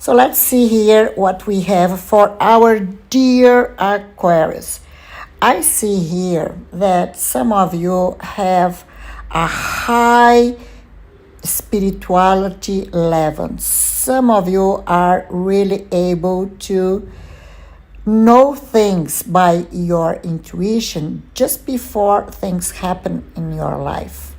So let's see here what we have for our dear Aquarius. I see here that some of you have a high spirituality level. Some of you are really able to know things by your intuition just before things happen in your life.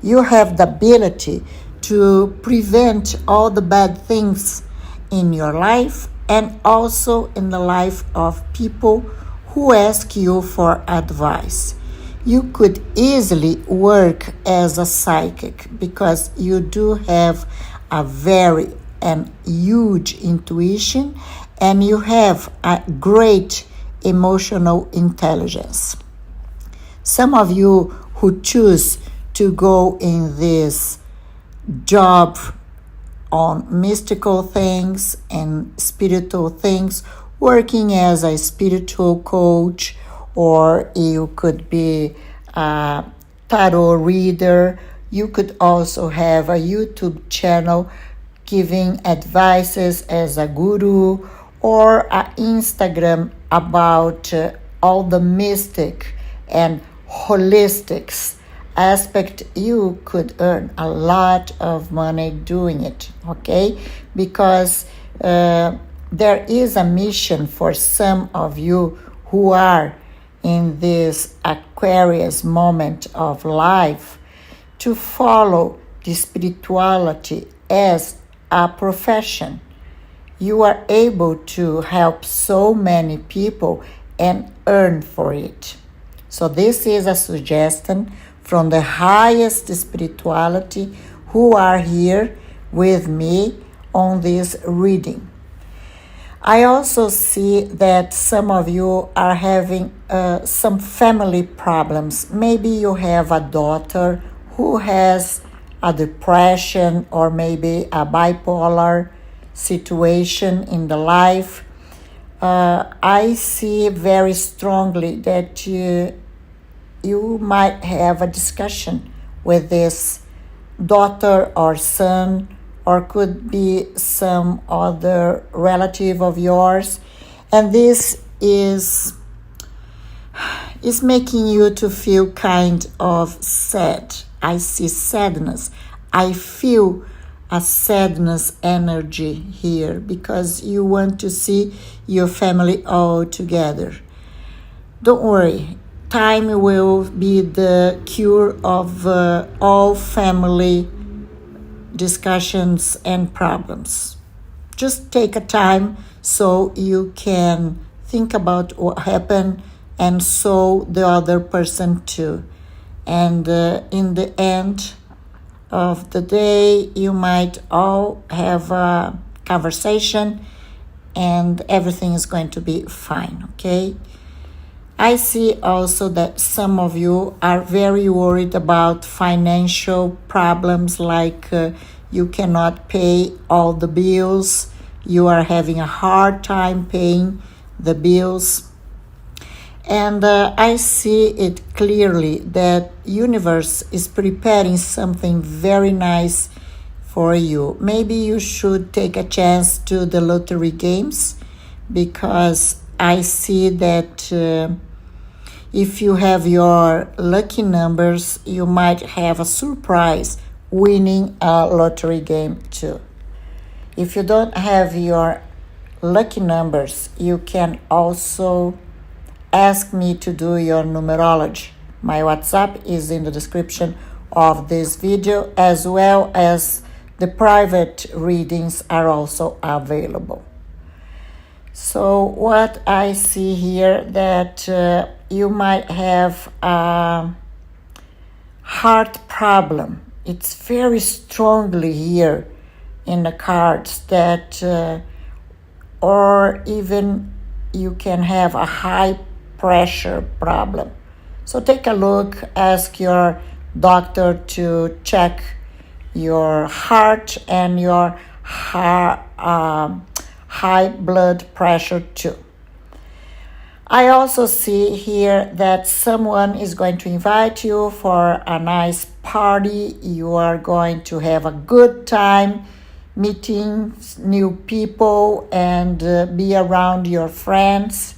You have the ability to prevent all the bad things in your life and also in the life of people who ask you for advice. You could easily work as a psychic because you do have a very and huge intuition and you have a great emotional intelligence. Some of you who choose to go in this job on mystical things and spiritual things, working as a spiritual coach, or you could be a tarot reader. You could also have a YouTube channel giving advices as a guru, or an Instagram about all the mystic and holistics aspect. You could earn a lot of money doing it, okay? Because there is a mission for some of you who are in this Aquarius moment of life to follow the spirituality as a profession. You are able to help so many people and earn for it. So this is a suggestion from the highest spirituality who are here with me on this reading. I also see that some of you are having some family problems. Maybe you have a daughter who has a depression or maybe a bipolar situation in the life. I see very strongly that you might have a discussion with this daughter or son, or could be some other relative of yours, and this is making you to feel kind of sad. I see sadness. I feel a sadness energy here because you want to see your family all together. Don't worry, time will be the cure of all family discussions and problems. Just take a time so you can think about what happened and so the other person too. And in the end of the day, you might all have a conversation and everything is going to be fine, okay? I see also that some of you are very worried about financial problems, like you cannot pay all the bills. You are having a hard time paying the bills. And I see it clearly that universe is preparing something very nice for you. Maybe you should take a chance to the lottery games, because I see that if you have your lucky numbers, you might have a surprise winning a lottery game too. If you don't have your lucky numbers, you can also ask me to do your numerology. My WhatsApp is in the description of this video, as well as the private readings are also available. So what I see here, that you might have a heart problem. It's very strongly here in the cards that, or even you can have a high pressure problem. So take a look, ask your doctor to check your heart and your high blood pressure too. I also see here that someone is going to invite you for a nice party. You are going to have a good time. meeting new people and be around your friends.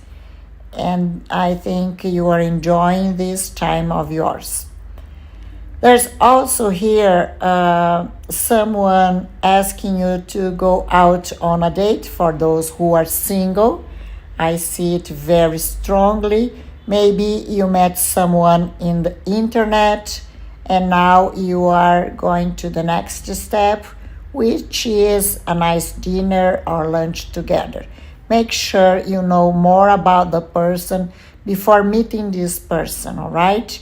And I think you are enjoying this time of yours. There's also here someone asking you to go out on a date for those who are single. I see it very strongly. Maybe you met someone in the internet and now you are going to the next step, which is a nice dinner or lunch together. Make sure you know more about the person before meeting this person, all right?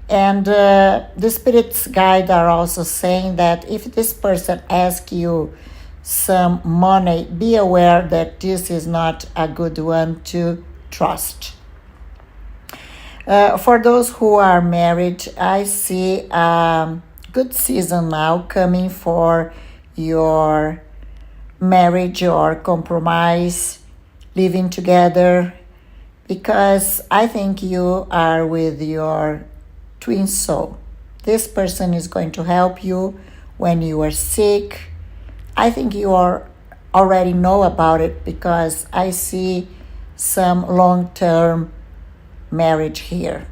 And the spirits guide are also saying that if this person asks you some money, be aware that this is not a good one to trust. For those who are married, I see a good season now coming for your marriage or compromise, living together, because I think you are with your twin soul. This person is going to help you when you are sick. I think you already know about it because I see some long-term marriage here.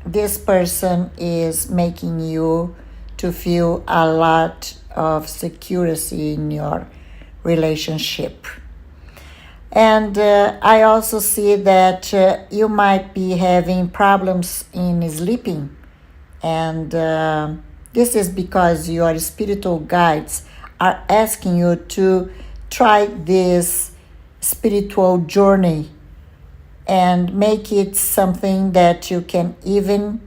This person is making you to feel a lot of security in your relationship. And I also see that you might be having problems in sleeping. And this is because your spiritual guides are asking you to try this spiritual journey and make it something that you can even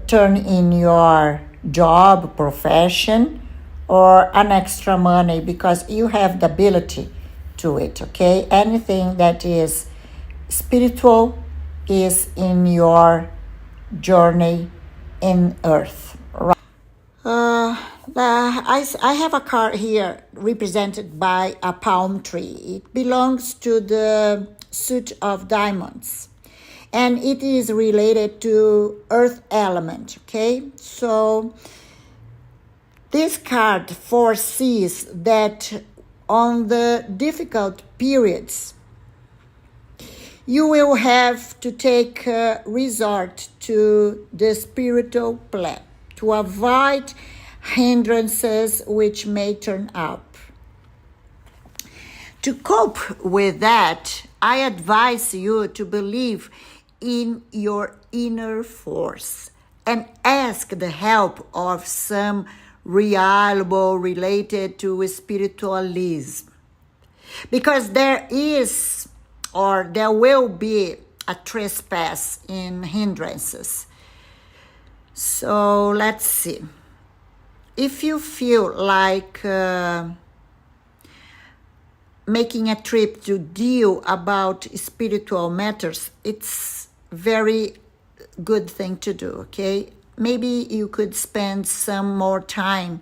turn in your job, profession, or an extra money because you have the ability to it, okay? Anything that is spiritual is in your journey in earth. I have a card here represented by a palm tree. It belongs to the suit of diamonds and it is related to earth element, okay? So this card foresees that on the difficult periods, you will have to take resort to the spiritual plan to avoid hindrances which may turn up. To cope with that, I advise you to believe in your inner force and ask the help of some reliable related to spiritualism, because there is or there will be a trespass in hindrances. So let's see. If you feel like making a trip to deal about spiritual matters, it's very good thing to do, okay? Maybe you could spend some more time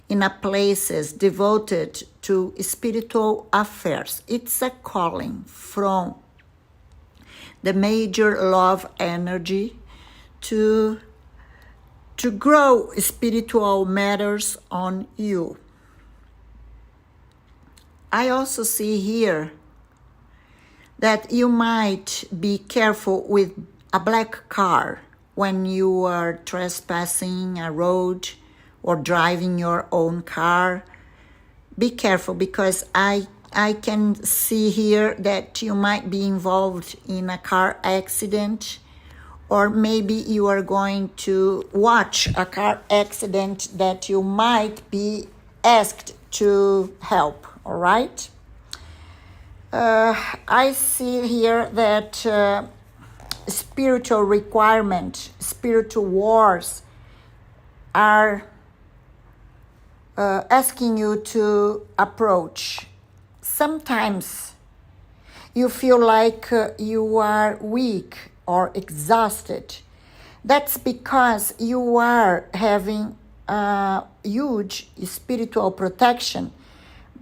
in a places devoted to spiritual affairs. It's a calling from the major love energy to grow spiritual matters on you. I also see here that you might be careful with a black car when you are trespassing a road or driving your own car. Be careful because I can see here that you might be involved in a car accident, or maybe you are going to watch a car accident that you might be asked to help, all right? I see here that spiritual requirement, spiritual wars are asking you to approach. Sometimes you feel like you are weak or exhausted. That's because you are having huge spiritual protection,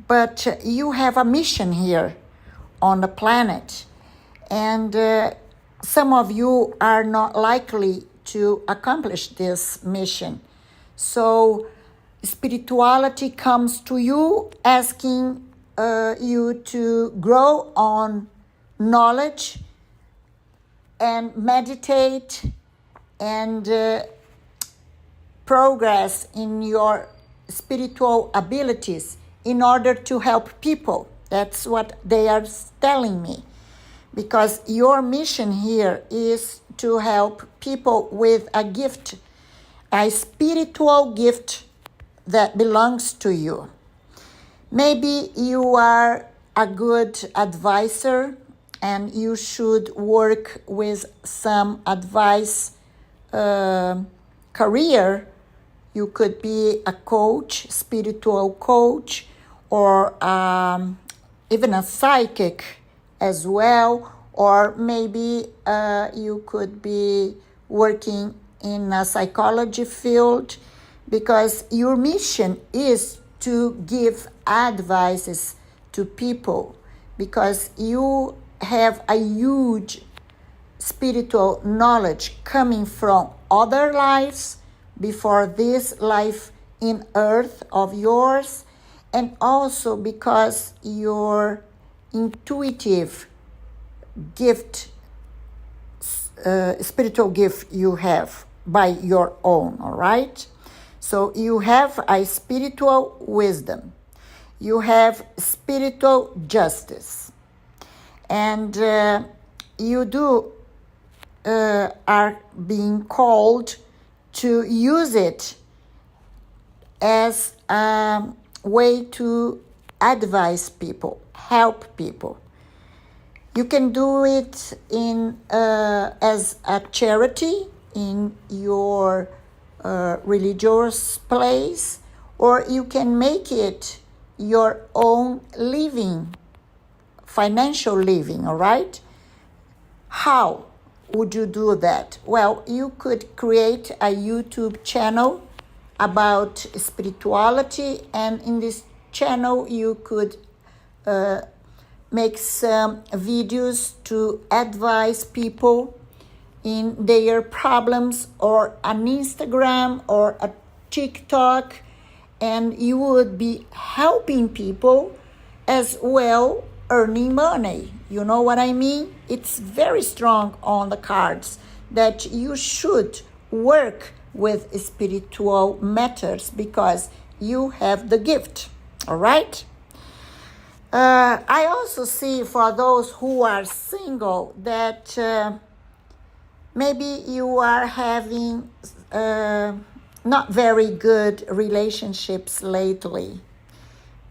but you have a mission here on the planet, and some of you are not likely to accomplish this mission. So spirituality comes to you asking you to grow on knowledge and meditate and progress in your spiritual abilities in order to help people. That's what they are telling me. Because your mission here is to help people with a gift, a spiritual gift that belongs to you. Maybe you are a good advisor and you should work with some advice career. You could be a coach, spiritual coach, or even a psychic as well, or maybe you could be working in a psychology field, because your mission is to give advices to people, because you have a huge spiritual knowledge coming from other lives before this life in earth of yours, and also because your intuitive gift, spiritual gift you have by your own, all right? So you have a spiritual wisdom, you have spiritual justice, and you are being called to use it as a way to advise people, help people. You can do it in as a charity in your religious place, or you can make it your own living, financial living, all right? How would you do that? Well, you could create a YouTube channel about spirituality, and in this channel you could make some videos to advise people in their problems, or an Instagram or a TikTok, and you would be helping people as well, earning money. You know what I mean? It's very strong on the cards that you should work with spiritual matters because you have the gift, all right? I also see for those who are single that maybe you are having not very good relationships lately.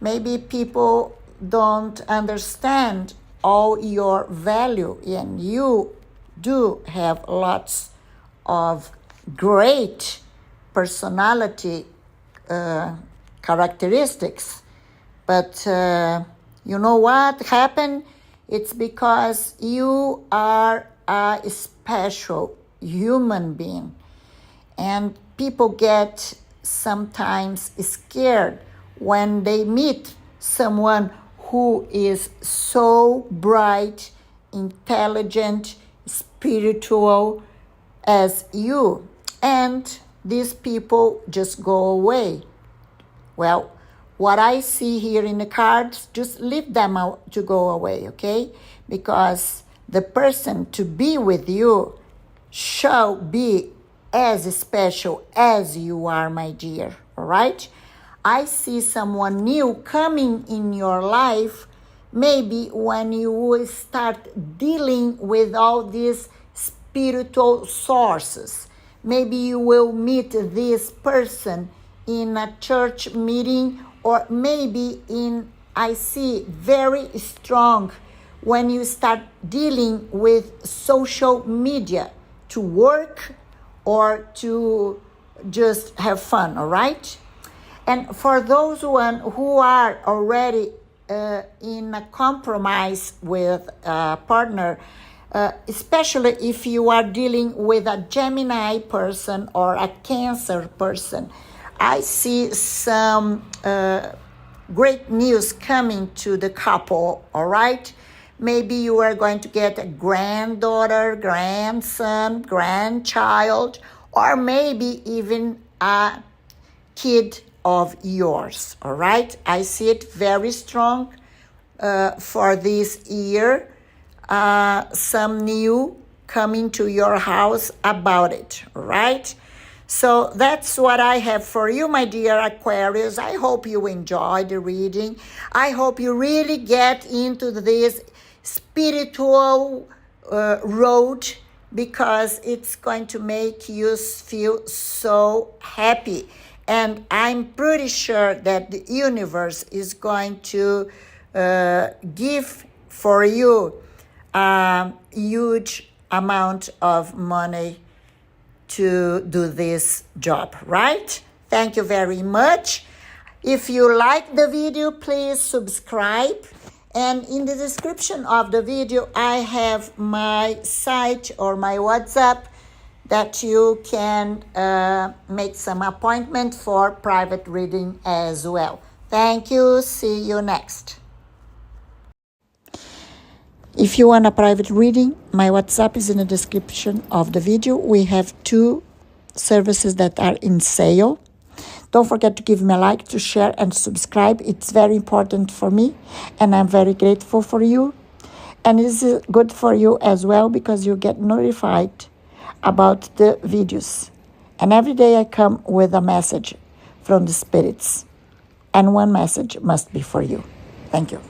Maybe people don't understand all your value, and you do have lots of great personality characteristics. But you know what happened? It's because you are a special human being. And people get sometimes scared when they meet someone who is so bright, intelligent, spiritual as you. And these people just go away. Well, what I see here in the cards, just leave them out to go away, okay? Because the person to be with you shall be as special as you are, my dear, all right? I see someone new coming in your life, maybe when you will start dealing with all these spiritual sources. Maybe you will meet this person in a church meeting, or maybe I see very strong when you start dealing with social media to work or to just have fun, all right? And for those who are already in a compromise with a partner, especially if you are dealing with a Gemini person or a Cancer person, I see some great news coming to the couple, all right? Maybe you are going to get a granddaughter, grandson, grandchild, or maybe even a kid of yours, all right? I see it very strong for this year. Some new coming to your house about it, right? So that's what I have for you, my dear Aquarius. I hope you enjoy the reading. I hope you really get into this spiritual road, because it's going to make you feel so happy. And I'm pretty sure that the universe is going to give for you a huge amount of money to do this job, right? Thank you very much. If you like the video, please subscribe. And in the description of the video, I have my site or my WhatsApp that you can make some appointment for private reading as well. Thank you. See you next. If you want a private reading, my WhatsApp is in the description of the video. We have 2 services that are in sale. Don't forget to give me a like, to share, and subscribe. It's very important for me, and I'm very grateful for you. And it's good for you as well, because you get notified about the videos. And every day I come with a message from the spirits. And one message must be for you. Thank you.